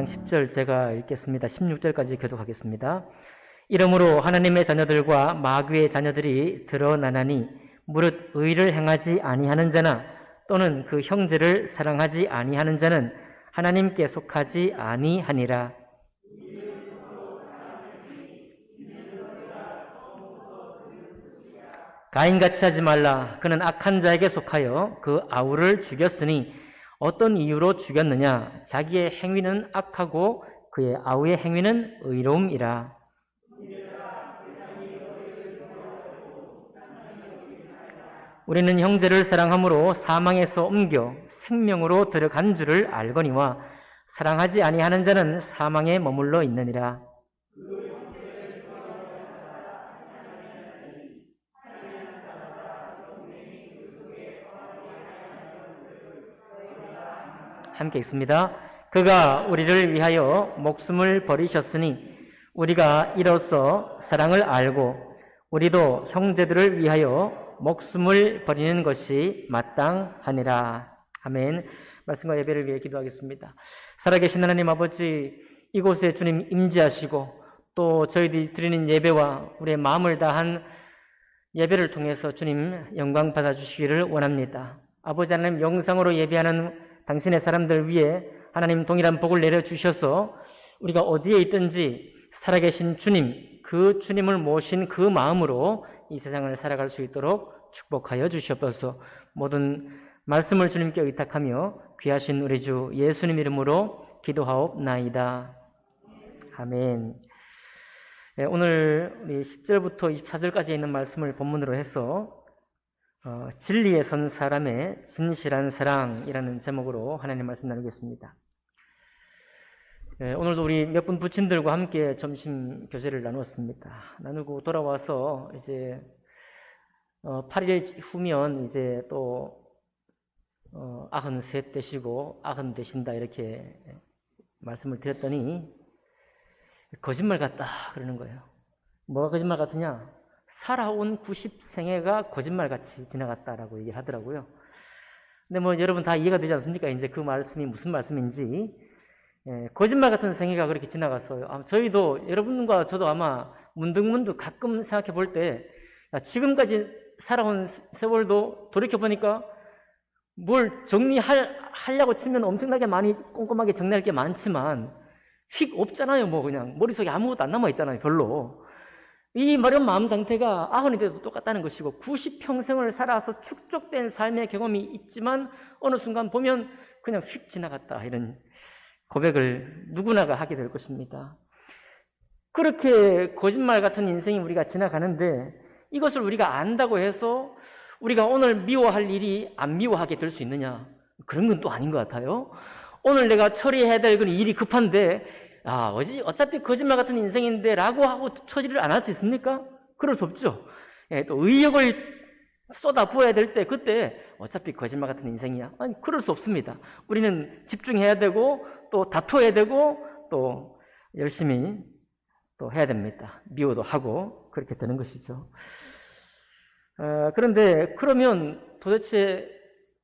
10절 제가 읽겠습니다. 16절까지 교독하겠습니다. 이러므로 하나님의 자녀들과 마귀의 자녀들이 드러나나니 무릇 의를 행하지 아니하는 자나 또는 그 형제를 사랑하지 아니하는 자는 하나님께 속하지 아니하니라. 가인같이 하지 말라. 그는 악한 자에게 속하여 그 아우를 죽였으니 어떤 이유로 죽였느냐? 자기의 행위는 악하고 그의 아우의 행위는 의로움이라. 우리는 형제를 사랑함으로 사망에서 옮겨 생명으로 들어간 줄을 알거니와 사랑하지 아니하는 자는 사망에 머물러 있느니라. 함께 읽습니다. 그가 우리를 위하여 목숨을 버리셨으니 우리가 이로써 사랑을 알고 우리도 형제들을 위하여 목숨을 버리는 것이 마땅하니라. 아멘. 말씀과 예배를 위해 기도하겠습니다. 살아계신 하나님 아버지, 이곳에 주님 임재하시고 또 저희들이 드리는 예배와 우리의 마음을 다한 예배를 통해서 주님 영광 받아주시기를 원합니다. 아버지 하나님, 영상으로 예배하는 당신의 사람들 위해 하나님 동일한 복을 내려주셔서 우리가 어디에 있든지 살아계신 주님, 그 주님을 모신 그 마음으로 이 세상을 살아갈 수 있도록 축복하여 주시옵소서. 모든 말씀을 주님께 의탁하며 귀하신 우리 주 예수님 이름으로 기도하옵나이다. 아멘. 네, 오늘 우리 10절부터 24절까지 있는 말씀을 본문으로 해서 진리에 선 사람의 진실한 사랑이라는 제목으로 하나님 말씀 나누겠습니다. 오늘도 우리 몇 분 부친들과 함께 점심 교제를 나누었습니다. 나누고 돌아와서 이제 8일 후면 이제 또 93 되시고 90 되신다 이렇게 말씀을 드렸더니 거짓말 같다 그러는 거예요. 뭐가 거짓말 같으냐? 살아온 90생애가 거짓말같이 지나갔다라고 얘기를 하더라고요. 근데 뭐 여러분 다 이해가 되지 않습니까? 이제 그 말씀이 무슨 말씀인지. 거짓말 같은 생애가 그렇게 지나갔어요. 저희도 여러분과 저도 아마 문득문득 가끔 생각해 볼 때 지금까지 살아온 세월도 돌이켜보니까 뭘 정리하려고 치면 엄청나게 많이 꼼꼼하게 정리할 게 많지만 휙 없잖아요. 뭐 그냥 머릿속에 아무것도 안 남아있잖아요. 별로. 이 마른 마음 상태가 90이 돼도 똑같다는 것이고 90평생을 살아서 축적된 삶의 경험이 있지만 어느 순간 보면 그냥 휙 지나갔다 이런 고백을 누구나가 하게 될 것입니다. 그렇게 거짓말 같은 인생이 우리가 지나가는데 이것을 우리가 안다고 해서 우리가 오늘 미워할 일이 안 미워하게 될 수 있느냐? 그런 건 또 아닌 것 같아요. 오늘 내가 처리해야 될 건 일이 급한데 어차피 거짓말 같은 인생인데 라고 하고 처리를 안 할 수 있습니까? 그럴 수 없죠. 또 의욕을 쏟아 부어야 될 때 그때 어차피 거짓말 같은 인생이야. 아니, 그럴 수 없습니다. 우리는 집중해야 되고 또 다투어야 되고 또 열심히 또 해야 됩니다. 미워도 하고 그렇게 되는 것이죠. 그런데 그러면 도대체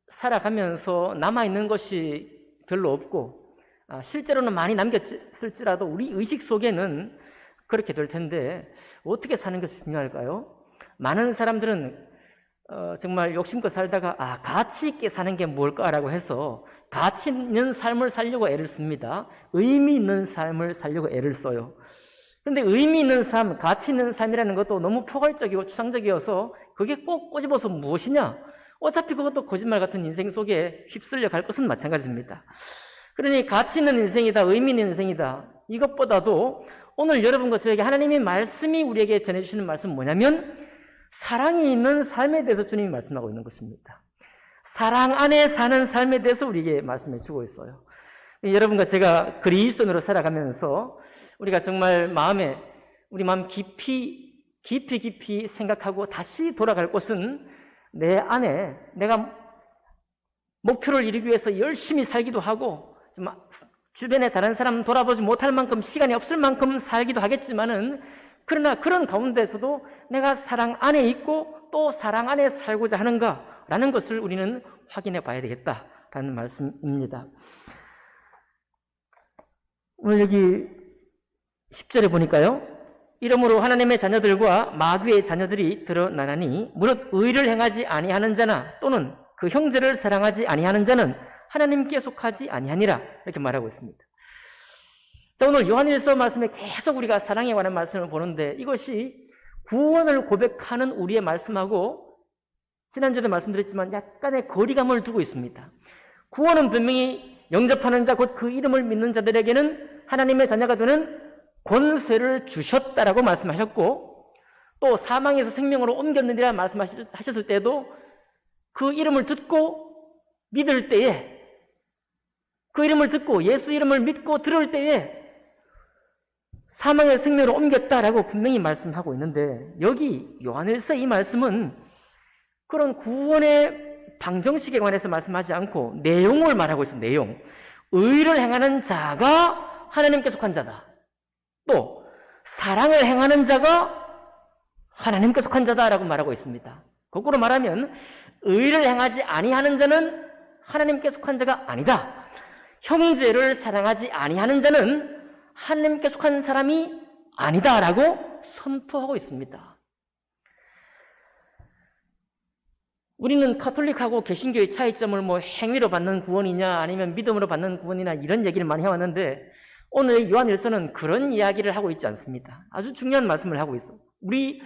살아가면서 남아있는 것이 별로 없고 실제로는 많이 남겼을지라도 우리 의식 속에는 그렇게 될 텐데 어떻게 사는 것이 중요할까요? 많은 사람들은 정말 욕심껏 살다가 가치 있게 사는 게 뭘까라고 해서 가치 있는 삶을 살려고 애를 씁니다. 의미 있는 삶을 살려고 애를 써요. 그런데 의미 있는 삶, 가치 있는 삶이라는 것도 너무 포괄적이고 추상적이어서 그게 꼭 꼬집어서 무엇이냐? 어차피 그것도 거짓말 같은 인생 속에 휩쓸려 갈 것은 마찬가지입니다. 그러니 가치 있는 인생이다, 의미 있는 인생이다. 이것보다도 오늘 여러분과 저에게 하나님의 말씀이 우리에게 전해주시는 말씀은 뭐냐면 사랑이 있는 삶에 대해서 주님이 말씀하고 있는 것입니다. 사랑 안에 사는 삶에 대해서 우리에게 말씀해 주고 있어요. 여러분과 제가 그리스도인으로 살아가면서 우리가 정말 우리 마음 깊이 생각하고 다시 돌아갈 곳은 내 안에 내가 목표를 이루기 위해서 열심히 살기도 하고 좀 주변에 다른 사람 돌아보지 못할 만큼 시간이 없을 만큼 살기도 하겠지만은 그러나 그런 가운데서도 내가 사랑 안에 있고 또 사랑 안에 살고자 하는가라는 것을 우리는 확인해 봐야 되겠다라는 말씀입니다. 오늘 여기 10절에 보니까요. 이러므로 하나님의 자녀들과 마귀의 자녀들이 드러나나니 무릇 의를 행하지 아니하는 자나 또는 그 형제를 사랑하지 아니하는 자는 하나님께 속하지 아니하니라 이렇게 말하고 있습니다. 자, 오늘 요한일서 말씀에 계속 우리가 사랑에 관한 말씀을 보는데 이것이 구원을 고백하는 우리의 말씀하고 지난주에도 말씀드렸지만 약간의 거리감을 두고 있습니다. 구원은 분명히 영접하는 자 곧 그 이름을 믿는 자들에게는 하나님의 자녀가 되는 권세를 주셨다라고 말씀하셨고 또 사망에서 생명으로 옮겼느니라 말씀하셨을 때도 그 이름을 듣고 믿을 때에 그 이름을 듣고 예수 이름을 믿고 들을 때에 사망의 생명으로 옮겼다라고 분명히 말씀하고 있는데 여기 요한일서 이 말씀은 그런 구원의 방정식에 관해서 말씀하지 않고 내용을 말하고 있습니다. 내용. 의를 행하는 자가 하나님께 속한 자다. 또 사랑을 행하는 자가 하나님께 속한 자다라고 말하고 있습니다. 거꾸로 말하면 의를 행하지 아니하는 자는 하나님께 속한 자가 아니다. 형제를 사랑하지 아니하는 자는 하나님께 속한 사람이 아니다라고 선포하고 있습니다. 우리는 카톨릭하고 개신교의 차이점을 행위로 받는 구원이냐 아니면 믿음으로 받는 구원이냐 이런 얘기를 많이 해왔는데 오늘 요한일서는 그런 이야기를 하고 있지 않습니다. 아주 중요한 말씀을 하고 있어. 우리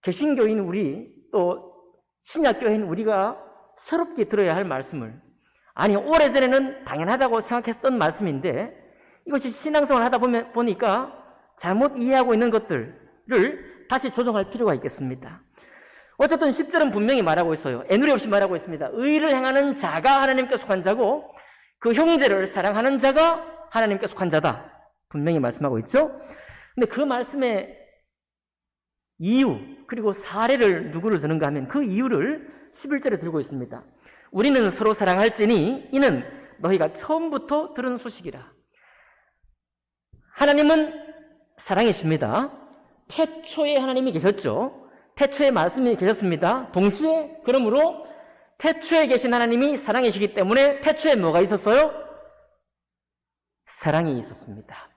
개신교인 우리 또 신약교인 우리가 새롭게 들어야 할 말씀을 아니 오래전에는 당연하다고 생각했던 말씀인데 이것이 신앙생활을 하다 보니까 잘못 이해하고 있는 것들을 다시 조정할 필요가 있겠습니다. 어쨌든 10절은 분명히 말하고 있어요. 애누리 없이 말하고 있습니다. 의를 행하는 자가 하나님께 속한 자고 그 형제를 사랑하는 자가 하나님께 속한 자다. 분명히 말씀하고 있죠. 근데 그 말씀의 이유 그리고 사례를 누구를 드는가 하면 그 이유를 11절에 들고 있습니다. 우리는 서로 사랑할지니 이는 너희가 처음부터 들은 소식이라. 하나님은 사랑이십니다. 태초에 하나님이 계셨죠. 태초에 말씀이 계셨습니다. 동시에 그러므로 태초에 계신 하나님이 사랑이시기 때문에 태초에 뭐가 있었어요? 사랑이 있었습니다.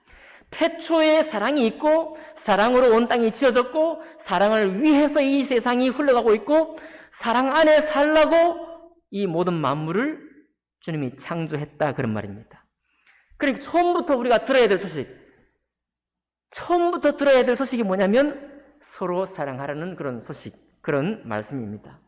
태초에 사랑이 있고 사랑으로 온 땅이 지어졌고 사랑을 위해서 이 세상이 흘러가고 있고 사랑 안에 살라고 이 모든 만물을 주님이 창조했다 그런 말입니다. 그러니까 처음부터 우리가 들어야 될 소식 처음부터 들어야 될 소식이 뭐냐면 서로 사랑하라는 그런 소식, 그런 말씀입니다.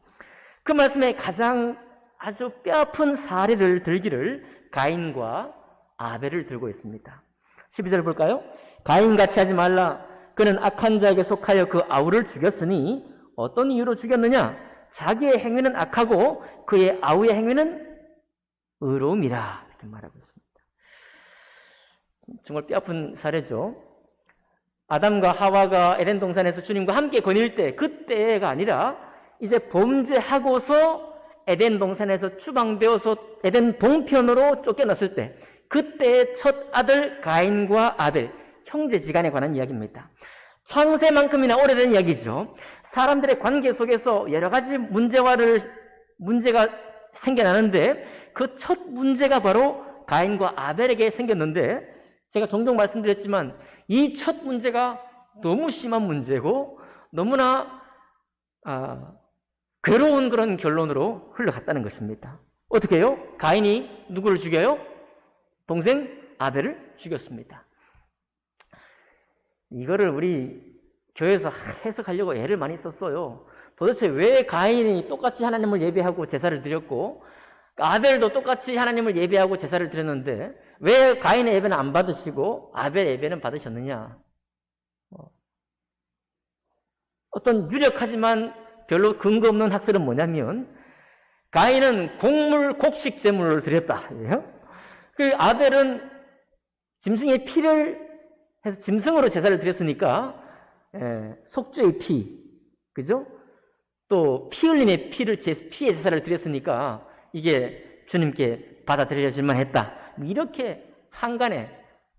그 말씀에 가장 아주 뼈아픈 사례를 들기를 가인과 아벨을 들고 있습니다. 12절 볼까요? 가인같이 하지 말라. 그는 악한 자에게 속하여 그 아우를 죽였으니 어떤 이유로 죽였느냐? 자기의 행위는 악하고 그의 아우의 행위는 의로움이라 이렇게 말하고 있습니다. 정말 뼈아픈 사례죠. 아담과 하와가 에덴 동산에서 주님과 함께 거닐 때 그때가 아니라 이제 범죄하고서 에덴 동산에서 추방되어서 에덴 동편으로 쫓겨났을 때 그때의 첫 아들 가인과 아벨 형제지간에 관한 이야기입니다. 창세만큼이나 오래된 이야기죠. 사람들의 관계 속에서 여러 가지 문제가 생겨나는데 그 첫 문제가 바로 가인과 아벨에게 생겼는데 제가 종종 말씀드렸지만 이 첫 문제가 너무 심한 문제고 너무나 괴로운 그런 결론으로 흘러갔다는 것입니다. 어떻게 해요? 가인이 누구를 죽여요? 동생 아벨을 죽였습니다. 이거를 우리 교회에서 해석하려고 애를 많이 썼어요. 도대체 왜 가인이 똑같이 하나님을 예배하고 제사를 드렸고 아벨도 똑같이 하나님을 예배하고 제사를 드렸는데 왜 가인의 예배는 안 받으시고 아벨의 예배는 받으셨느냐? 어떤 유력하지만 별로 근거 없는 학설은 뭐냐면 가인은 곡식 제물을 드렸다. 그 아벨은 짐승의 피를 해서 짐승으로 제사를 드렸으니까 속죄의 피, 그죠? 또 피 흘림의 피의 제사를 드렸으니까 이게 주님께 받아들여질만 했다. 이렇게 한간에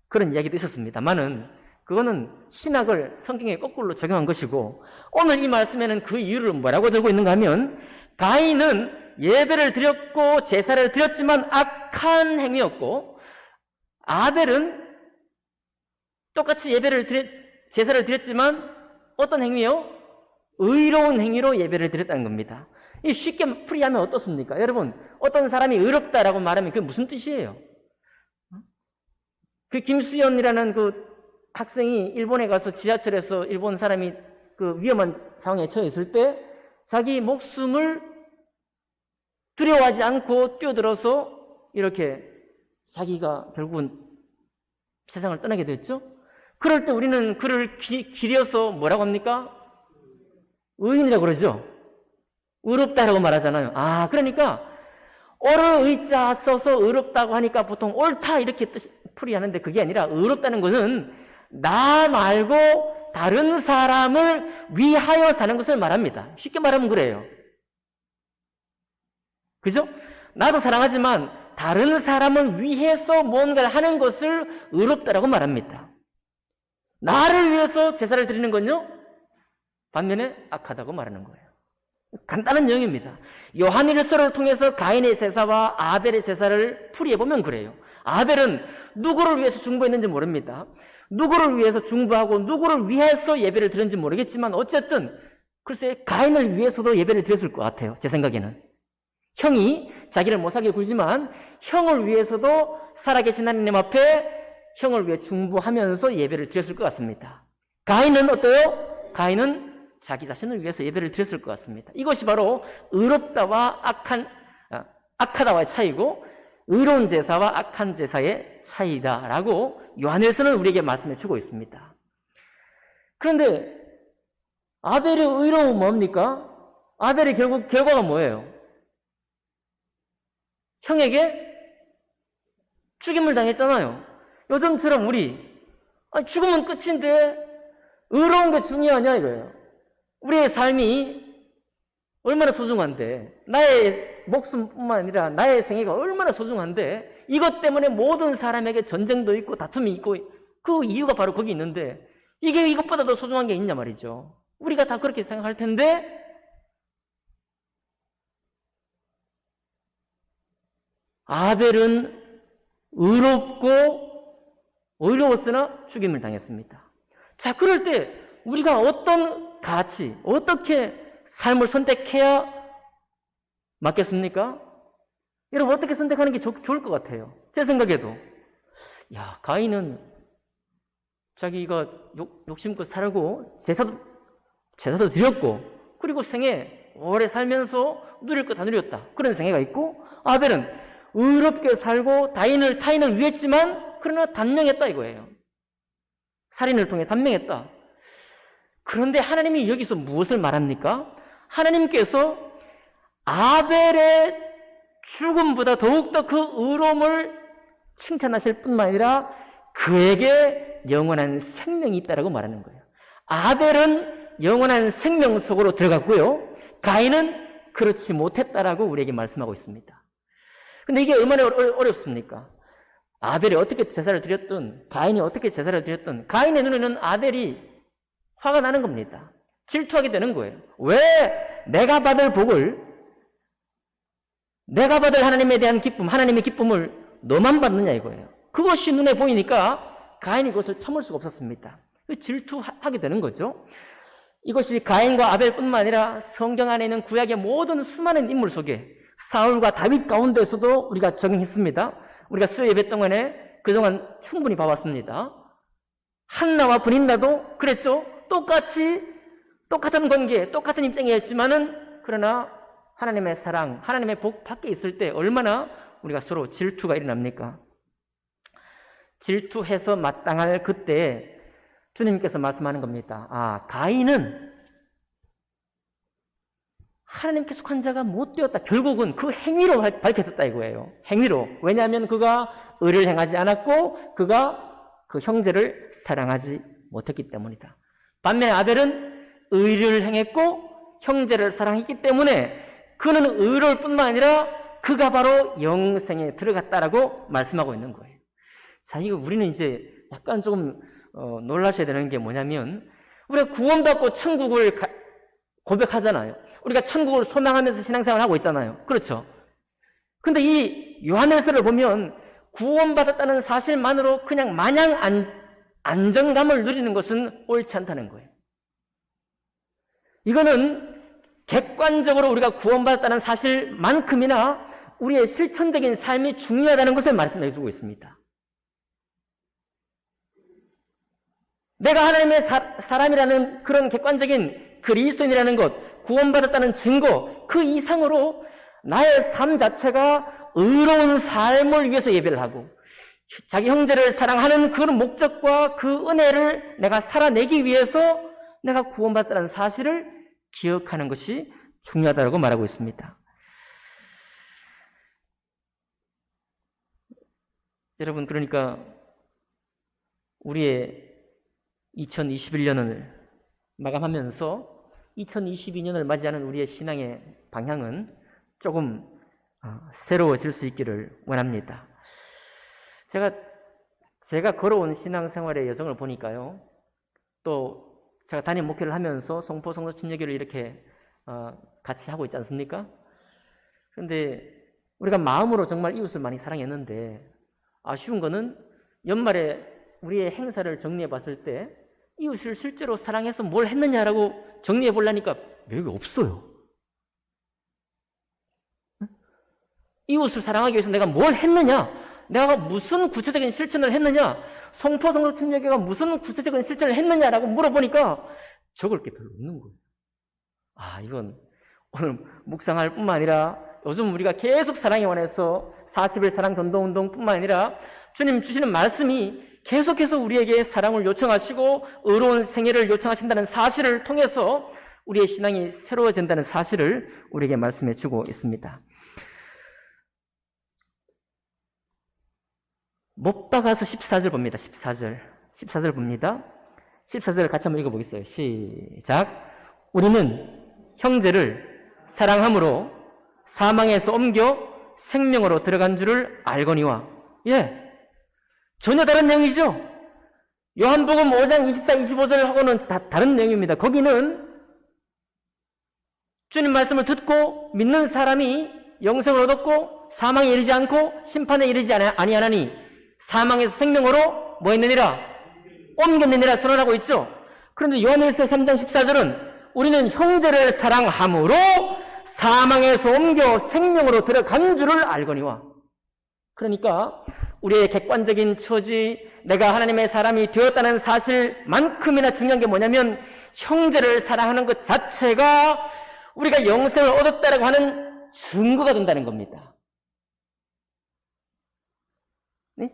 그런 이야기도 있었습니다만은 그거는 신학을 성경에 거꾸로 적용한 것이고 오늘 이 말씀에는 그 이유를 뭐라고 들고 있는가 하면 가인은 예배를 드렸고 제사를 드렸지만 악한 행위였고 아벨은 똑같이 제사를 드렸지만 어떤 행위요? 의로운 행위로 예배를 드렸다는 겁니다. 이 쉽게 풀이하면 어떻습니까? 여러분, 어떤 사람이 의롭다라고 말하면 그게 무슨 뜻이에요? 그 김수연이라는 그 학생이 일본에 가서 지하철에서 일본 사람이 그 위험한 상황에 처해 있을 때 자기 목숨을 두려워하지 않고 뛰어들어서 이렇게 자기가 결국은 세상을 떠나게 됐죠? 그럴 때 우리는 그를 기려서 뭐라고 합니까? 의인이라고 그러죠? 의롭다라고 말하잖아요. 그러니까 옳을 의자 써서 의롭다고 하니까 보통 옳다 이렇게 풀이하는데 그게 아니라 의롭다는 것은 나 말고 다른 사람을 위하여 사는 것을 말합니다. 쉽게 말하면 그래요. 그죠? 나도 사랑하지만 다른 사람을 위해서 뭔가를 하는 것을 의롭다라고 말합니다. 나를 위해서 제사를 드리는 건요, 반면에 악하다고 말하는 거예요. 간단한 내용입니다. 요한일서를 통해서 가인의 제사와 아벨의 제사를 풀이해보면 그래요. 아벨은 누구를 위해서 중보했는지 모릅니다. 누구를 위해서 중보하고 누구를 위해서 예배를 드렸는지 모르겠지만 어쨌든 글쎄 가인을 위해서도 예배를 드렸을 것 같아요. 제 생각에는. 형이 자기를 못살게 굴지만 형을 위해서도 살아계신 하나님 앞에 형을 위해 중보하면서 예배를 드렸을 것 같습니다. 가인은 어때요? 가인은 자기 자신을 위해서 예배를 드렸을 것 같습니다. 이것이 바로 의롭다와 악하다와의 차이고 의로운 제사와 악한 제사의 차이다라고 요한일서는 우리에게 말씀해 주고 있습니다. 그런데 아벨의 의로움은 뭡니까? 아벨의 결국 결과가 뭐예요? 형에게 죽임을 당했잖아요. 요즘처럼 우리 죽으면 끝인데 의로운 게 중요하냐 이거예요. 우리의 삶이 얼마나 소중한데, 나의 목숨뿐만 아니라 나의 생애가 얼마나 소중한데 이것 때문에 모든 사람에게 전쟁도 있고 다툼이 있고 그 이유가 바로 거기 있는데 이게 이것보다 더 소중한 게 있냐 말이죠. 우리가 다 그렇게 생각할 텐데 아벨은 의로웠으나 죽임을 당했습니다. 자, 그럴 때 우리가 어떤 가치, 어떻게 삶을 선택해야 맞겠습니까? 여러분 어떻게 선택하는 게 좋을 것 같아요. 제 생각에도 가인은 자기가 욕심껏 살고 제사도 드렸고 그리고 생애 오래 살면서 누릴 거 다 누렸다. 그런 생애가 있고 아벨은 의롭게 살고 타인을 위했지만 그러나 단명했다 이거예요. 살인을 통해 단명했다. 그런데 하나님이 여기서 무엇을 말합니까? 하나님께서 아벨의 죽음보다 더욱더 그 의로움을 칭찬하실 뿐만 아니라 그에게 영원한 생명이 있다라고 말하는 거예요. 아벨은 영원한 생명 속으로 들어갔고요. 가인은 그렇지 못했다라고 우리에게 말씀하고 있습니다. 근데 이게 얼마나 어렵습니까? 아벨이 어떻게 제사를 드렸든 가인이 어떻게 제사를 드렸든 가인의 눈에는 아벨이 화가 나는 겁니다. 질투하게 되는 거예요. 왜 내가 받을 하나님에 대한 기쁨, 하나님의 기쁨을 너만 받느냐 이거예요. 그것이 눈에 보이니까 가인이 그것을 참을 수가 없었습니다. 질투하게 되는 거죠. 이것이 가인과 아벨뿐만 아니라 성경 안에 있는 구약의 모든 수많은 인물 속에 사울과 다윗 가운데서도 우리가 적용했습니다. 우리가 수요 예배 동안에 그동안 충분히 봐왔습니다. 한나와 브닌나도 그랬죠. 똑같은 관계, 똑같은 입장이었지만은 그러나 하나님의 사랑, 하나님의 복 밖에 있을 때 얼마나 우리가 서로 질투가 일어납니까? 질투해서 마땅할 그때 주님께서 말씀하는 겁니다. 가인은 하나님께 속한 자가 못 되었다. 결국은 그 행위로 밝혀졌다 이거예요. 행위로. 왜냐하면 그가 의를 행하지 않았고 그가 그 형제를 사랑하지 못했기 때문이다. 반면에 아벨은 의를 행했고 형제를 사랑했기 때문에 그는 의로울 뿐만 아니라 그가 바로 영생에 들어갔다라고 말씀하고 있는 거예요. 자, 이거 우리는 이제 약간 조금 놀라셔야 되는 게 뭐냐면 우리가 구원받고 천국을 고백하잖아요. 우리가 천국을 소망하면서 신앙생활을 하고 있잖아요. 그렇죠? 근데 이 요한일서를 보면 구원받았다는 사실만으로 그냥 마냥 안정감을 누리는 것은 옳지 않다는 거예요. 이거는 객관적으로 우리가 구원받았다는 사실만큼이나 우리의 실천적인 삶이 중요하다는 것을 말씀해 주고 있습니다. 내가 하나님의 사람이라는 그런 객관적인 그리스도인이라는 것, 구원받았다는 증거, 그 이상으로 나의 삶 자체가 의로운 삶을 위해서 예배를 하고 자기 형제를 사랑하는 그런 목적과 그 은혜를 내가 살아내기 위해서 내가 구원받았다는 사실을 기억하는 것이 중요하다고 말하고 있습니다. 여러분, 그러니까 우리의 2021년을 마감하면서 2022년을 맞이하는 우리의 신앙의 방향은 조금 새로워질 수 있기를 원합니다. 제가 걸어온 신앙생활의 여정을 보니까요, 또 제가 담임 목회를 하면서 송포 성도 침례교를 이렇게 같이 하고 있지 않습니까? 그런데 우리가 마음으로 정말 이웃을 많이 사랑했는데 아쉬운 거는 연말에 우리의 행사를 정리해 봤을 때 이웃을 실제로 사랑해서 뭘 했느냐라고 정리해 보려니까 여기 없어요. 이웃을 사랑하기 위해서 내가 뭘 했느냐? 내가 무슨 구체적인 실천을 했느냐? 송포 성도 침례교가 무슨 구체적인 실천을 했느냐라고 물어보니까 적을 게 별로 없는 거예요. 이건 오늘 묵상할 뿐만 아니라 요즘 우리가 계속 사랑의 원에서 40일 사랑 전도운동 뿐만 아니라 주님 주시는 말씀이 계속해서 우리에게 사랑을 요청하시고 의로운 생애를 요청하신다는 사실을 통해서 우리의 신앙이 새로워진다는 사실을 우리에게 말씀해 주고 있습니다. 못 박아서 14절 봅니다. 14절 봅니다. 14절 같이 한번 읽어보겠어요. 시작. 우리는 형제를 사랑함으로 사망에서 옮겨 생명으로 들어간 줄을 알거니와. 전혀 다른 내용이죠. 요한복음 5장 24, 25절하고는 다른 내용입니다. 거기는 주님 말씀을 듣고 믿는 사람이 영생을 얻었고 사망에 이르지 않고 심판에 이르지 아니하나니 사망에서 생명으로 뭐 했느니라? 옮겼느니라 선언하고 있죠. 그런데 요한일서 3장 14절은 우리는 형제를 사랑함으로 사망에서 옮겨 생명으로 들어간 줄을 알거니와. 그러니까 우리의 객관적인 처지, 내가 하나님의 사람이 되었다는 사실만큼이나 중요한 게 뭐냐면 형제를 사랑하는 것 자체가 우리가 영생을 얻었다라고 하는 증거가 된다는 겁니다. 네?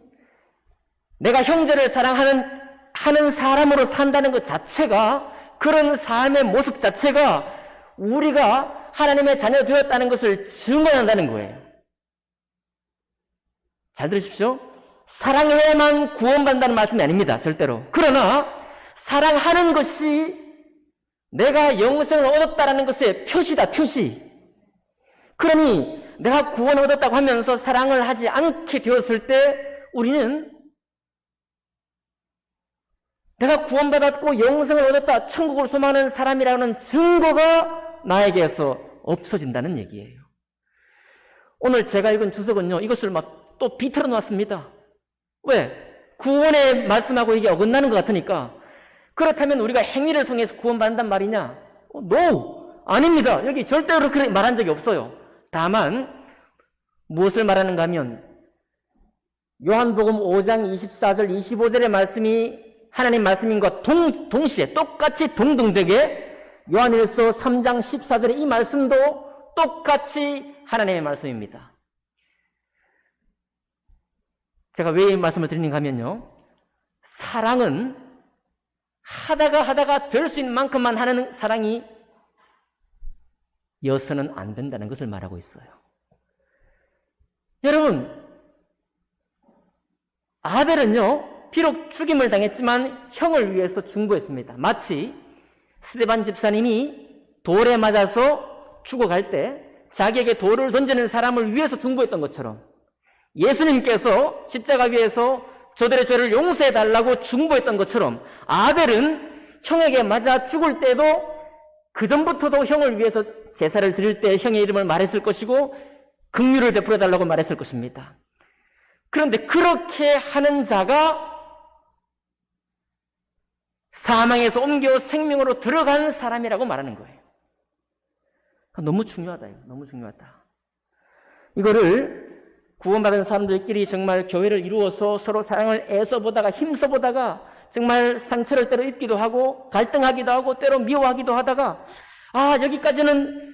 내가 형제를 사랑하는 사람으로 산다는 것 자체가, 그런 삶의 모습 자체가 우리가 하나님의 자녀 되었다는 것을 증거한다는 거예요. 잘 들으십시오. 사랑해야만 구원받는다는 말씀이 아닙니다. 절대로. 그러나 사랑하는 것이 내가 영생을 얻었다는 것의 표시다. 표시. 그러니 내가 구원을 얻었다고 하면서 사랑을 하지 않게 되었을 때 우리는 내가 구원받았고 영생을 얻었다, 천국을 소망하는 사람이라는 증거가 나에게서 없어진다는 얘기예요. 오늘 제가 읽은 주석은요, 이것을 막 또 비틀어 놨습니다. 왜? 구원의 말씀하고 이게 어긋나는 것 같으니까. 그렇다면 우리가 행위를 통해서 구원받는단 말이냐? No! 아닙니다. 여기 절대로 그렇게 말한 적이 없어요. 다만 무엇을 말하는가 하면 요한복음 5장 24절 25절의 말씀이 하나님 말씀인과 동시에 똑같이 동등되게 요한일서 3장 14절의 이 말씀도 똑같이 하나님의 말씀입니다. 제가 왜 이 말씀을 드리는가 하면요, 사랑은 하다가 될 수 있는 만큼만 하는 사랑이 여서는 안 된다는 것을 말하고 있어요. 여러분, 아벨은요, 비록 죽임을 당했지만 형을 위해서 중보했습니다. 마치 스데반 집사님이 돌에 맞아서 죽어갈 때 자기에게 돌을 던지는 사람을 위해서 중보했던 것처럼 예수님께서 십자가 위에서 저들의 죄를 용서해달라고 중보했던 것처럼 아벨은 형에게 맞아 죽을 때도 그전부터도 형을 위해서 제사를 드릴 때 형의 이름을 말했을 것이고 긍휼을 베풀어달라고 말했을 것입니다. 그런데 그렇게 하는 자가 사망에서 옮겨 생명으로 들어간 사람이라고 말하는 거예요. 너무 중요하다. 너무 중요하다. 이거를 구원받은 사람들끼리 정말 교회를 이루어서 서로 사랑을 애써 보다가 힘써 보다가 정말 상처를 때로 입기도 하고 갈등하기도 하고 때로 미워하기도 하다가 여기까지는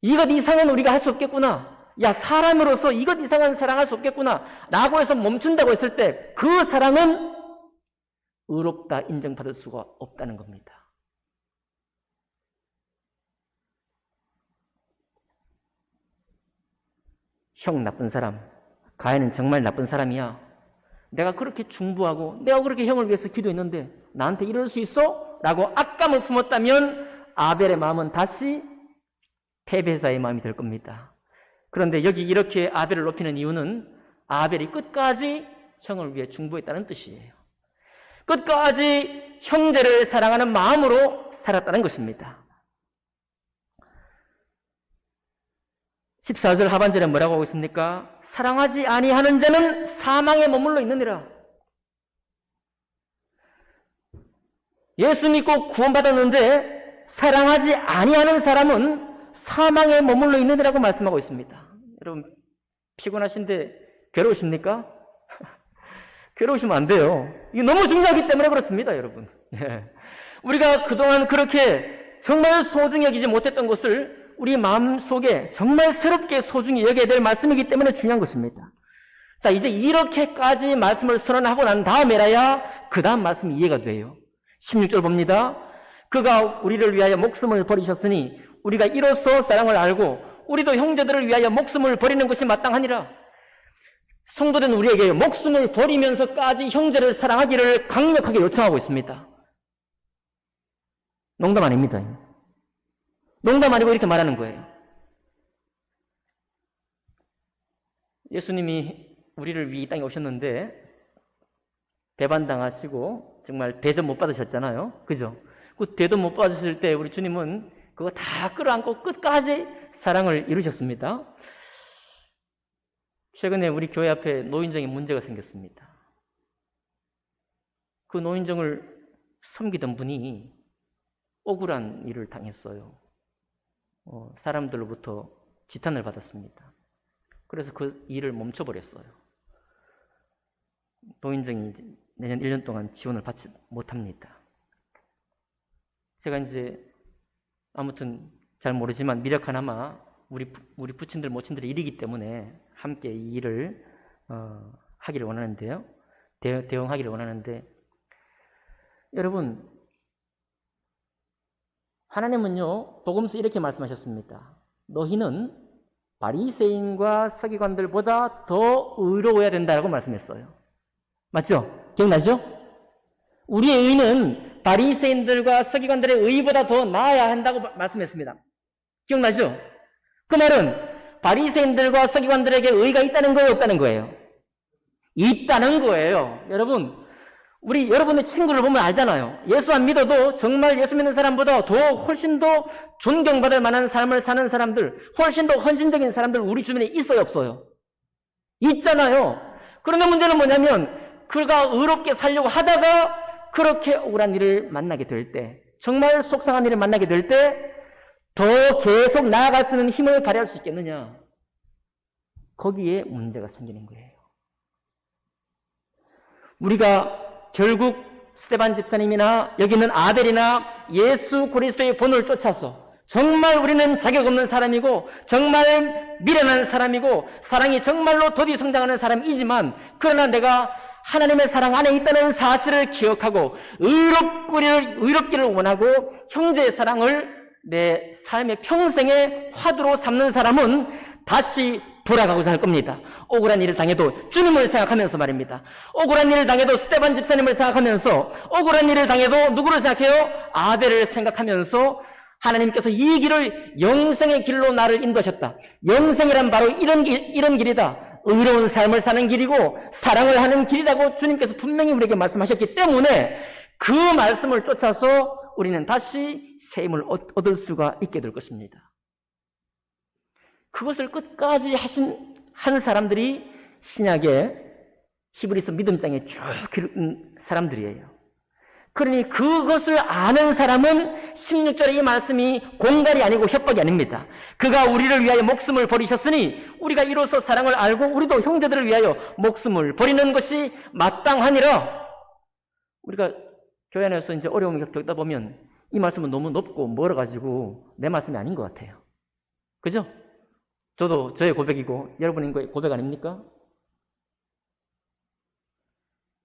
이것 이상은 우리가 할 수 없겠구나. 야, 사람으로서 이것 이상은 사랑할 수 없겠구나 라고 해서 멈춘다고 했을 때 그 사랑은 의롭다 인정받을 수가 없다는 겁니다. 형 나쁜 사람, 가인은 정말 나쁜 사람이야. 내가 그렇게 중부하고 내가 그렇게 형을 위해서 기도했는데 나한테 이럴 수 있어? 라고 악감을 품었다면 아벨의 마음은 다시 패배자의 마음이 될 겁니다. 그런데 여기 이렇게 아벨을 높이는 이유는 아벨이 끝까지 형을 위해 중부했다는 뜻이에요. 끝까지 형제를 사랑하는 마음으로 살았다는 것입니다. 14절 하반절에 뭐라고 하고 있습니까? 사랑하지 아니하는 자는 사망에 머물러 있느니라. 예수 믿고 구원받았는데 사랑하지 아니하는 사람은 사망에 머물러 있느니라고 말씀하고 있습니다. 여러분 피곤하신데 괴로우십니까? 괴로우시면 안 돼요. 이게 너무 중요하기 때문에 그렇습니다, 여러분. 우리가 그동안 그렇게 정말 소중히 여기지 못했던 것을 우리 마음속에 정말 새롭게 소중히 여겨야 될 말씀이기 때문에 중요한 것입니다. 자, 이제 이렇게까지 말씀을 선언하고 난 다음에라야 그 다음 말씀이 이해가 돼요. 16절 봅니다. 그가 우리를 위하여 목숨을 버리셨으니 우리가 이로써 사랑을 알고 우리도 형제들을 위하여 목숨을 버리는 것이 마땅하니라. 성도된 우리에게 목숨을 버리면서까지 형제를 사랑하기를 강력하게 요청하고 있습니다. 농담 아닙니다. 농담 아니고 이렇게 말하는 거예요. 예수님이 우리를 위해 이 땅에 오셨는데 배반당하시고 정말 대접 못 받으셨잖아요. 그죠? 그 대접 못 받으실 때 우리 주님은 그거 다 끌어안고 끝까지 사랑을 이루셨습니다. 최근에 우리 교회 앞에 노인정에 문제가 생겼습니다. 그 노인정을 섬기던 분이 억울한 일을 당했어요. 사람들로부터 지탄을 받았습니다. 그래서 그 일을 멈춰버렸어요. 노인정이 이제 내년 1년 동안 지원을 받지 못합니다. 제가 이제 아무튼 잘 모르지만 미력 하나마 우리 부친들 모친들의 일이기 때문에 함께 이 일을 하기를 원하는데요. 대응하기를 원하는데 여러분 하나님은요 복음서 이렇게 말씀하셨습니다. 너희는 바리새인과 서기관들보다 더 의로워야 된다고 말씀했어요. 맞죠? 기억나죠? 우리의 의는 바리새인들과 서기관들의 의보다 더 나아야 한다고 말씀했습니다. 기억나죠? 그 말은 바리새인들과 서기관들에게 의가 있다는 거예요, 없다는 거예요? 있다는 거예요. 여러분의 친구를 보면 알잖아요. 예수 안 믿어도 정말 예수 믿는 사람보다 훨씬 더 존경받을 만한 삶을 사는 사람들, 훨씬 더 헌신적인 사람들 우리 주변에 있어요, 없어요? 있잖아요. 그런데 문제는 뭐냐면 그가 의롭게 살려고 하다가 그렇게 억울한 일을 만나게 될 때, 정말 속상한 일을 만나게 될 때 더 계속 나아갈 수 있는 힘을 발휘할 수 있겠느냐? 거기에 문제가 생기는 거예요. 우리가 결국 스데반 집사님이나 여기 있는 아벨이나 예수 그리스도의 본을 쫓아서 정말 우리는 자격 없는 사람이고 정말 미련한 사람이고 사랑이 정말로 더디 성장하는 사람이지만 그러나 내가 하나님의 사랑 안에 있다는 사실을 기억하고 의롭기를 원하고 형제의 사랑을 내 삶의 평생의 화두로 삼는 사람은 다시 돌아가고자 할 겁니다. 억울한 일을 당해도 주님을 생각하면서 말입니다. 억울한 일을 당해도 스데반 집사님을 생각하면서 억울한 일을 당해도 누구를 생각해요? 아벨을 생각하면서 하나님께서 이 길을 영생의 길로 나를 인도하셨다. 영생이란 바로 이런 길이다. 의로운 삶을 사는 길이고 사랑을 하는 길이라고 주님께서 분명히 우리에게 말씀하셨기 때문에 그 말씀을 쫓아서 우리는 다시 새 힘을 얻을 수가 있게 될 것입니다. 그것을 끝까지 한 사람들이 신약의 히브리서 믿음장에 쭉 기른 사람들이에요. 그러니 그것을 아는 사람은 16절의 이 말씀이 공갈이 아니고 협박이 아닙니다. 그가 우리를 위하여 목숨을 버리셨으니 우리가 이로써 사랑을 알고 우리도 형제들을 위하여 목숨을 버리는 것이 마땅하니라. 우리가 교회 안에서 이제 어려움을 겪다 보면 이 말씀은 너무 높고 멀어가지고 내 말씀이 아닌 것 같아요. 그죠? 저도 저의 고백이고 여러분의 고백 아닙니까?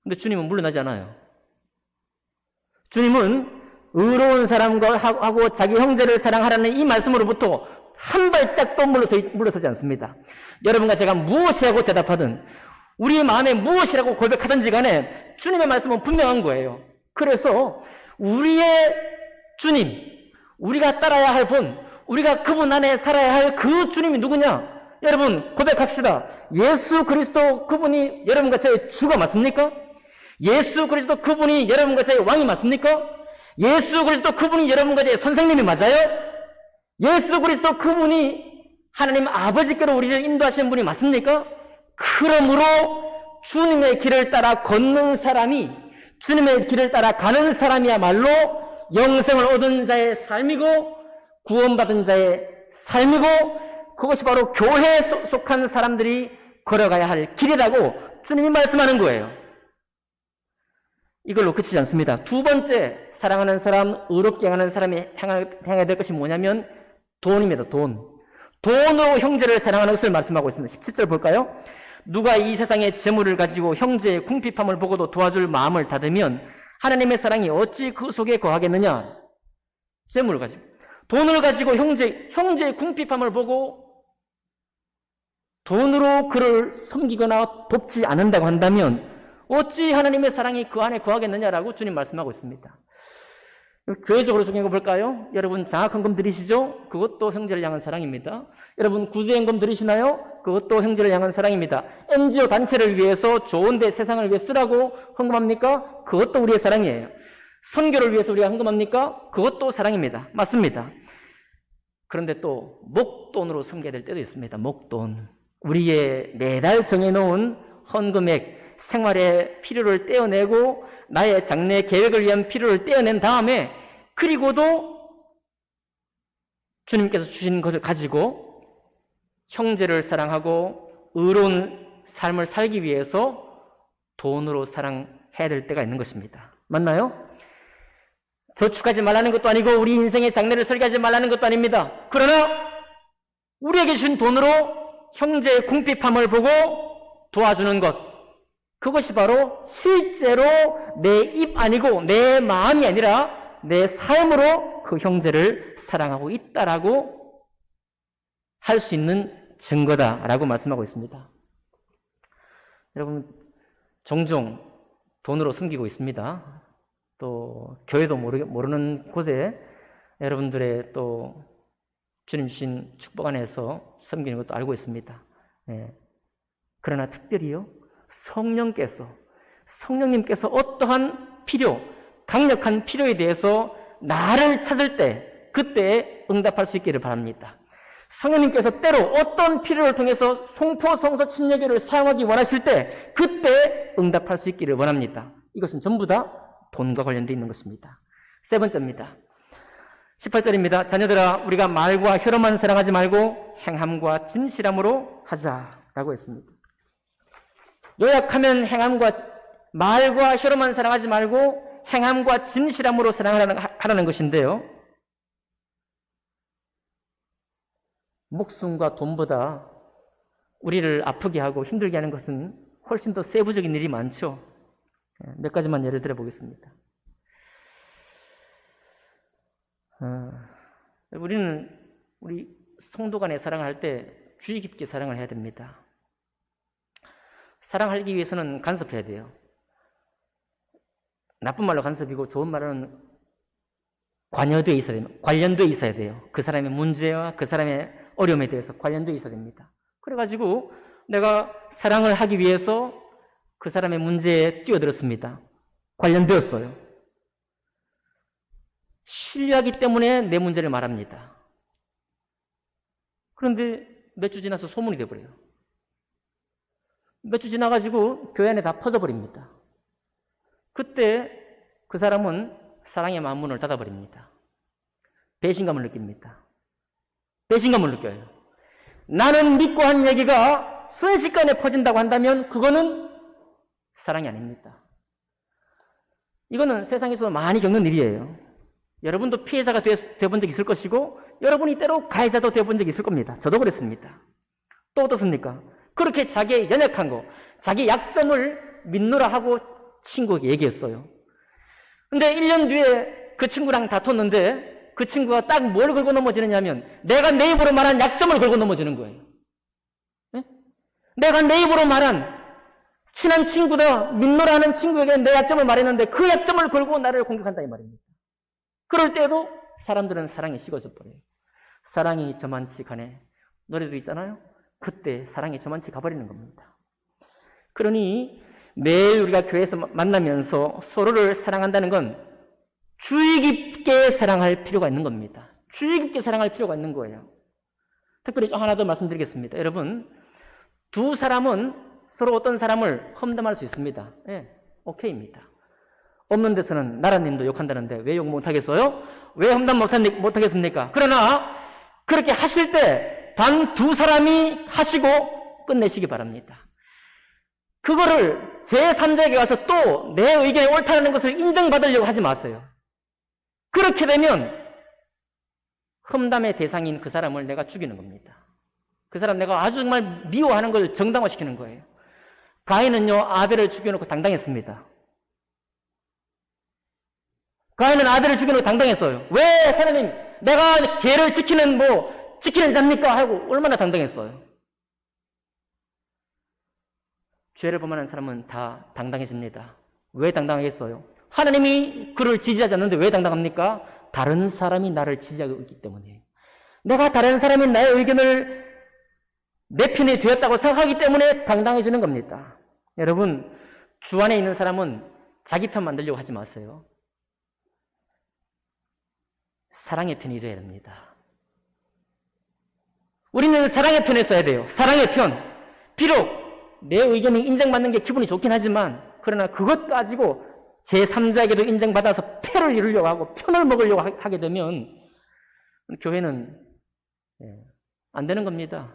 근데 주님은 물러나지 않아요. 주님은 의로운 사람과 하고 자기 형제를 사랑하라는 이 말씀으로부터 한 발짝도 물러서지 않습니다. 여러분과 제가 무엇이라고 대답하든 우리의 마음에 무엇이라고 고백하든지 간에 주님의 말씀은 분명한 거예요. 그래서 우리의 주님, 우리가 따라야 할 분, 우리가 그분 안에 살아야 할 그 주님이 누구냐? 여러분 고백합시다. 예수 그리스도 그분이 여러분과 저의 주가 맞습니까? 예수 그리스도 그분이 여러분과 저의 왕이 맞습니까? 예수 그리스도 그분이 여러분과 저의 선생님이 맞아요? 예수 그리스도 그분이 하나님 아버지께로 우리를 인도하시는 분이 맞습니까? 그러므로 주님의 길을 따라 걷는 사람이, 주님의 길을 따라 가는 사람이야말로 영생을 얻은 자의 삶이고 구원받은 자의 삶이고 그것이 바로 교회에 속한 사람들이 걸어가야 할 길이라고 주님이 말씀하는 거예요. 이걸로 그치지 않습니다. 두 번째, 사랑하는 사람, 의롭게 행하는 사람이 행해야 될 것이 뭐냐면 돈입니다. 돈으로 형제를 사랑하는 것을 말씀하고 있습니다. 17절 볼까요? 누가 이 세상의 재물을 가지고 형제의 궁핍함을 보고도 도와줄 마음을 닫으면 하나님의 사랑이 어찌 그 속에 거하겠느냐? 재물을 가지고, 돈을 가지고 형제의 궁핍함을 보고 돈으로 그를 섬기거나 돕지 않는다고 한다면 어찌 하나님의 사랑이 그 안에 거하겠느냐라고 주님 말씀하고 있습니다. 교회적으로 성경을 볼까요? 여러분 장학헌금 드리시죠? 그것도 형제를 향한 사랑입니다. 여러분 구제연금 드리시나요? 그것도 형제를 향한 사랑입니다. NGO 단체를 위해서 좋은데 세상을 위해 쓰라고 헌금합니까? 그것도 우리의 사랑이에요. 선교를 위해서 우리가 헌금합니까? 그것도 사랑입니다. 맞습니다. 그런데 또 목돈으로 섬겨야 될 때도 있습니다. 목돈. 우리의 매달 정해놓은 헌금액, 생활의 필요를 떼어내고 나의 장래 계획을 위한 필요를 떼어낸 다음에 그리고도 주님께서 주신 것을 가지고 형제를 사랑하고 의로운 삶을 살기 위해서 돈으로 사랑해야 될 때가 있는 것입니다. 맞나요? 저축하지 말라는 것도 아니고 우리 인생의 장래를 설계하지 말라는 것도 아닙니다. 그러나 우리에게 주신 돈으로 형제의 궁핍함을 보고 도와주는 것, 그것이 바로 실제로 내 입 아니고 내 마음이 아니라 내 삶으로 그 형제를 사랑하고 있다라고 할 수 있는 증거다라고 말씀하고 있습니다. 여러분 종종 돈으로 섬기고 있습니다. 또 교회도 모르는 곳에 여러분들의 또 주님 주신 축복 안에서 섬기는 것도 알고 있습니다. 그러나 특별히요, 성령님께서 어떠한 필요, 강력한 필요에 대해서 나를 찾을 때 그때 응답할 수 있기를 바랍니다. 성령님께서 때로 어떤 필요를 통해서 송포성서 침례교를 사용하기 원하실 때 그때 응답할 수 있기를 원합니다. 이것은 전부 다 돈과 관련되어 있는 것입니다. 세 번째입니다. 18절입니다. 자녀들아, 우리가 말과 혀로만 사랑하지 말고 행함과 진실함으로 하자라고 했습니다. 요약하면 말과 혀로만 사랑하지 말고 행함과 진실함으로 사랑하라는 것인데요. 목숨과 돈보다 우리를 아프게 하고 힘들게 하는 것은 훨씬 더 세부적인 일이 많죠. 몇 가지만 예를 들어 보겠습니다. 우리 성도 간에 사랑을 할 때 주의 깊게 사랑을 해야 됩니다. 사랑하기 위해서는 간섭해야 돼요. 나쁜 말로 간섭이고 좋은 말로는 관련되어 있어야 돼요. 그 사람의 문제와 그 사람의 어려움에 대해서 관련되어 있어야 됩니다. 그래가지고 내가 사랑을 하기 위해서 그 사람의 문제에 뛰어들었습니다. 관련되었어요. 신뢰하기 때문에 내 문제를 말합니다. 그런데 몇 주 지나서 소문이 돼버려요. 몇 주 지나가지고 교회 안에 다 퍼져버립니다. 그때 그 사람은 사랑의 마음 문을 닫아버립니다. 배신감을 느낍니다. 배신감을 느껴요. 나는 믿고 한 얘기가 순식간에 퍼진다고 한다면 그거는 사랑이 아닙니다. 이거는 세상에서 많이 겪는 일이에요. 여러분도 피해자가 되어본 적이 있을 것이고 여러분이 때로 가해자도 되어본 적이 있을 겁니다. 저도 그랬습니다. 또 어떻습니까? 그렇게 자기의 연약한 거, 자기 약점을 믿노라 하고 친구에게 얘기했어요. 근데 1년 뒤에 그 친구랑 다퉜는데 그 친구가 딱 뭘 걸고 넘어지느냐면 내가 내 입으로 말한 약점을 걸고 넘어지는 거예요. 네? 내가 내 입으로 말한 친한 친구다, 믿노라 하는 친구에게 내 약점을 말했는데 그 약점을 걸고 나를 공격한다 이 말입니다. 그럴 때도 사람들은 사랑이 식어져 버려요. 사랑이 저만치 가네. 노래도 있잖아요. 그때 사랑이 저만치 가버리는 겁니다. 그러니 매일 우리가 교회에서 만나면서 서로를 사랑한다는 건 주의 깊게 사랑할 필요가 있는 겁니다. 주의 깊게 사랑할 필요가 있는 거예요. 특별히 하나 더 말씀드리겠습니다. 여러분, 두 사람은 서로 어떤 사람을 험담할 수 있습니다. 예, 오케이입니다. 없는 데서는 나라님도 욕한다는데 왜 욕 못하겠어요? 왜 험담 못하겠습니까? 그러나 그렇게 하실 때 단 두 사람이 하시고 끝내시기 바랍니다. 그거를 제3자에게 가서 또 내 의견이 옳다는 것을 인정받으려고 하지 마세요. 그렇게 되면 험담의 대상인 그 사람을 내가 죽이는 겁니다. 그 사람 내가 아주 정말 미워하는 걸 정당화시키는 거예요. 가인은요, 아벨을 죽여놓고 당당했습니다. 가인은 아벨을 죽여놓고 당당했어요. 왜 하나님, 내가 개를 지키는 자입니까? 하고 얼마나 당당했어요. 죄를 범하는 사람은 다 당당해집니다. 왜 당당하겠어요? 하나님이 그를 지지하지 않는데 왜 당당합니까? 다른 사람이 나를 지지하고 있기 때문에. 내가 다른 사람이 나의 의견을 내 편이 되었다고 생각하기 때문에 당당해지는 겁니다. 여러분, 주 안에 있는 사람은 자기 편 만들려고 하지 마세요. 사랑의 편이 되어야 됩니다. 우리는 사랑의 편에 써야 돼요. 사랑의 편. 비록 내 의견이 인정받는 게 기분이 좋긴 하지만 그러나 그것 가지고 제3자에게도 인정받아서 패를 이루려고 하고 편을 먹으려고 하게 되면 교회는 안 되는 겁니다.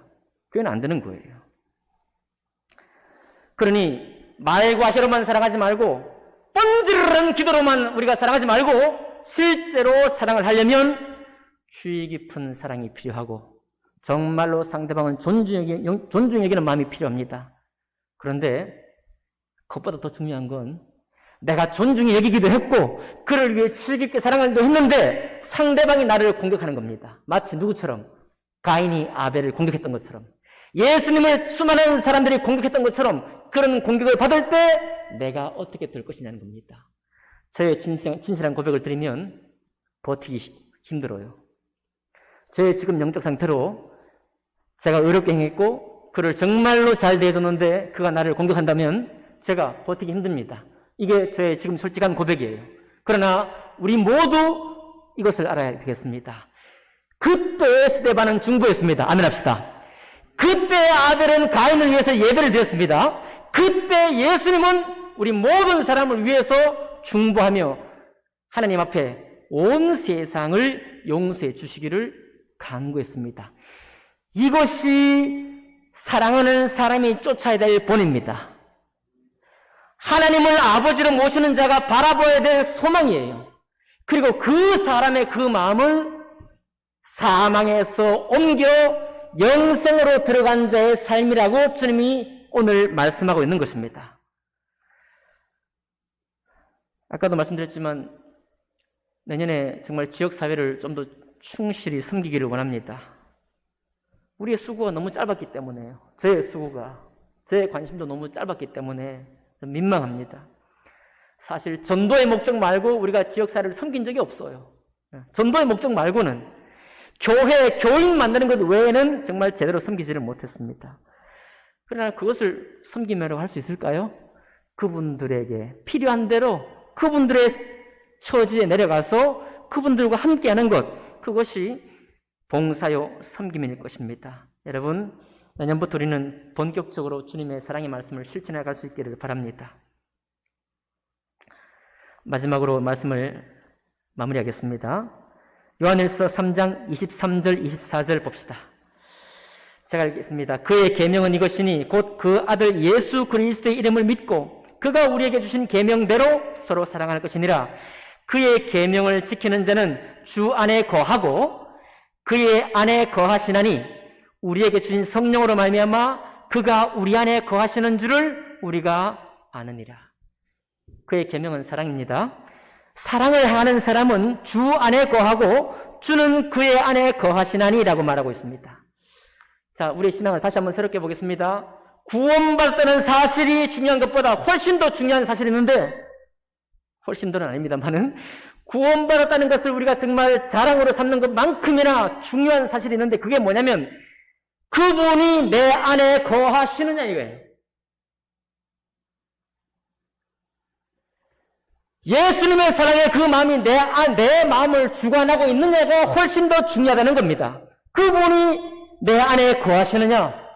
교회는 안 되는 거예요. 그러니 말과 혀로만 사랑하지 말고 뻔질한 기도로만 우리가 사랑하지 말고 실제로 사랑을 하려면 주의 깊은 사랑이 필요하고 정말로 상대방을 존중여기는 마음이 필요합니다. 그런데 그것보다 더 중요한 건 내가 존중히 여기기도 했고 그를 위해 질 깊게 사랑하기도 했는데 상대방이 나를 공격하는 겁니다. 마치 누구처럼? 가인이 아벨을 공격했던 것처럼, 예수님을 수많은 사람들이 공격했던 것처럼 그런 공격을 받을 때 내가 어떻게 될 것이냐는 겁니다. 저의 진실한 고백을 드리면 버티기 힘들어요. 제 지금 영적 상태로 제가 의롭게 행했고 그를 정말로 잘 대해줬는데 그가 나를 공격한다면 제가 버티기 힘듭니다. 이게 저의 지금 솔직한 고백이에요. 그러나 우리 모두 이것을 알아야 되겠습니다. 그때 스데반은 중보했습니다. 아멘 합시다. 그때 아벨은 가인을 위해서 예배를 드렸습니다. 그때 예수님은 우리 모든 사람을 위해서 중보하며 하나님 앞에 온 세상을 용서해 주시기를 간구했습니다. 이것이 사랑하는 사람이 쫓아야 될 본입니다. 하나님을 아버지로 모시는 자가 바라봐야 될 소망이에요. 그리고 그 사람의 그 마음을 사망에서 옮겨 영생으로 들어간 자의 삶이라고 주님이 오늘 말씀하고 있는 것입니다. 아까도 말씀드렸지만 내년에 정말 지역사회를 좀 더 충실히 섬기기를 원합니다. 우리의 수고가 너무 짧았기 때문에요. 저의 수고가, 저의 관심도 너무 짧았기 때문에 좀 민망합니다. 사실 전도의 목적 말고 우리가 지역사회를 섬긴 적이 없어요. 전도의 목적 말고는 교회, 교인 만드는 것 외에는 정말 제대로 섬기지를 못했습니다. 그러나 그것을 섬기면서 할 수 있을까요? 그분들에게 필요한 대로 그분들의 처지에 내려가서 그분들과 함께하는 것, 그것이 봉사요 섬김일 것입니다. 여러분, 내년부터 우리는 본격적으로 주님의 사랑의 말씀을 실천해 갈 수 있기를 바랍니다. 마지막으로 말씀을 마무리하겠습니다. 요한일서 3장 23절 24절 봅시다. 제가 읽겠습니다. 그의 계명은 이것이니 곧 그 아들 예수 그리스도의 이름을 믿고 그가 우리에게 주신 계명대로 서로 사랑할 것이니라. 그의 계명을 지키는 자는 주 안에 거하고 그의 안에 거하시나니 우리에게 주신 성령으로 말미암아 그가 우리 안에 거하시는 줄을 우리가 아느니라. 그의 계명은 사랑입니다. 사랑을 행하는 사람은 주 안에 거하고 주는 그의 안에 거하시나니라고 말하고 있습니다. 자, 우리의 신앙을 다시 한번 새롭게 보겠습니다. 구원받았다는 사실이 중요한 것보다 훨씬 더 중요한 사실이 있는데, 훨씬 더는 아닙니다만은 구원받았다는 것을 우리가 정말 자랑으로 삼는 것만큼이나 중요한 사실이 있는데, 그게 뭐냐면 그분이 내 안에 거하시느냐 이거예요. 예수님의 사랑에 그 마음이 내 마음을 주관하고 있느냐가 훨씬 더 중요하다는 겁니다. 그분이 내 안에 거하시느냐?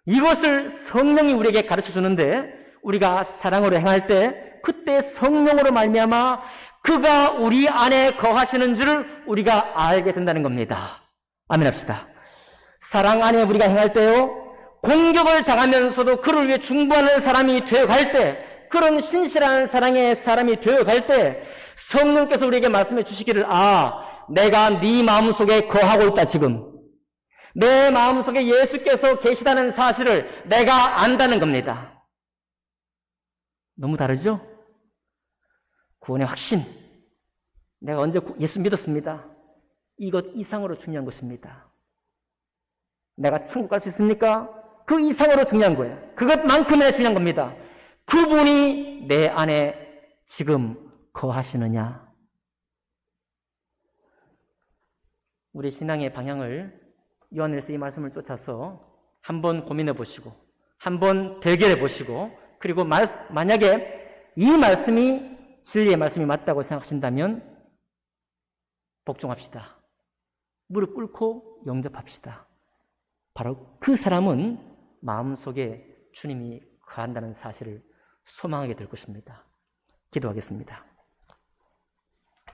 이것을 성령이 우리에게 가르쳐 주는데, 우리가 사랑으로 행할 때 그때 성령으로 말미암아 그가 우리 안에 거하시는 줄을 우리가 알게 된다는 겁니다. 아멘 합시다. 사랑 안에 우리가 행할 때요, 공격을 당하면서도 그를 위해 중보하는 사람이 되어갈 때, 그런 신실한 사랑의 사람이 되어갈 때 성령께서 우리에게 말씀해 주시기를, 내가 네 마음속에 거하고 있다. 지금 내 마음속에 예수께서 계시다는 사실을 내가 안다는 겁니다. 너무 다르죠? 구원의 확신, 내가 언제 예수 믿었습니다. 이것 이상으로 중요한 것입니다. 내가 천국 갈 수 있습니까? 그 이상으로 중요한 거예요. 그것만큼이나 중요한 겁니다. 그분이 내 안에 지금 거하시느냐? 우리 신앙의 방향을 요한일서 이 말씀을 쫓아서 한번 고민해 보시고, 한번 대결해 보시고, 그리고 만약에 이 말씀이 진리의 말씀이 맞다고 생각하신다면 복종합시다. 무릎 꿇고 영접합시다. 바로 그 사람은 마음속에 주님이 거한다는 사실을 소망하게 될 것입니다. 기도하겠습니다.